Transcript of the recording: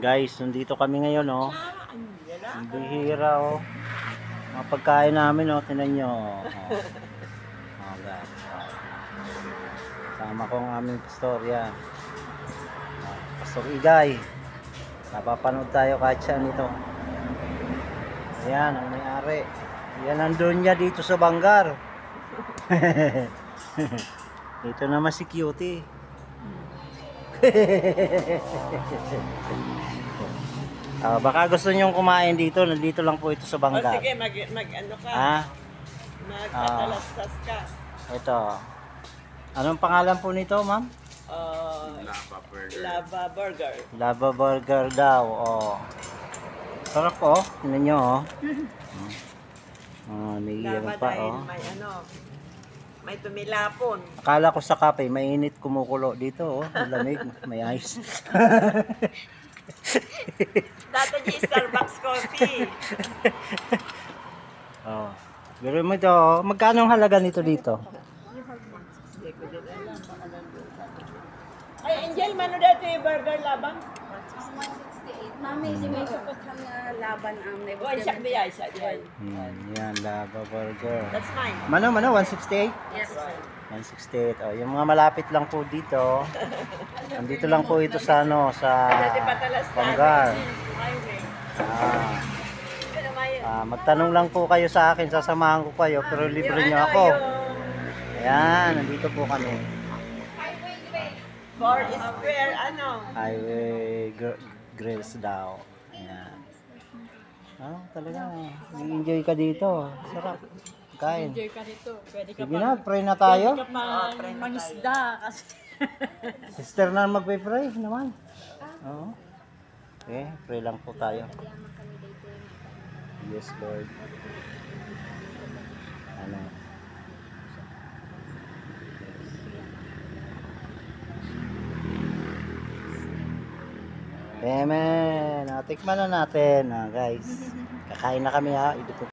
Guys, nandito kami ngayon, oh. Ang bihira, oh. Mga pagkain namin, oh. Tingnan nyo, oh. Oh, guys. Sama ko ang aming pastorya. Pastor Igay. Napapanood tayo kahit saan ito. Ayan, ang may-ari. Yan, nandun niya dito sa Bangar. Dito naman si Cutie. Baka gusto nyong kumain dito. Nandito lang po ito sa Bangar. Sige, mag-ano ka. Magkatalastas ka. Ito. Anong pangalan po nito, ma'am? Lava Burger. Lava Burger. Lava Burger daw. Oh. Sarap, oh. Tingnan nyo, oh. May Lava pa, dahil oh. may may tumilapon. Akala ko sa kape, mainit kumukulo dito, oh. Malamig, may ice. Dati di Starbucks coffee. Oh. Pero mo ito, oh. Magkano ang halaga nito dito? Hindi ko din alam. Baka nandun sa Ay, Angel, mano dito yung burger labang? 168. Mami, si may support kang laban ang Oh, isa biya, isa diyan. Yan, Lava Burger. That's mine. Mano, 168? Yes. 168. Oh, yung mga malapit lang po dito. Nandito lang po ito sa ano, sa Dati patalas na. Bangar. Highway. Pero may... Magtanong lang po kayo sa akin, sasamahan ko kayo, pero libre nyo ako. Ayan, nandito po kami. For square, ano? Highway Grills daw. Ayan. Talaga. I-enjoy ka dito. Sarap. Kain. Enjoy ka dito. Pwede ka Sige na, pray na tayo. mangisda kasi. Sister na magpe-pray naman. Oo. Okay, pray lang po tayo. Yes, Lord. Ano? Amen. Tikman na natin, guys. Kakain na kami, ha. Ito po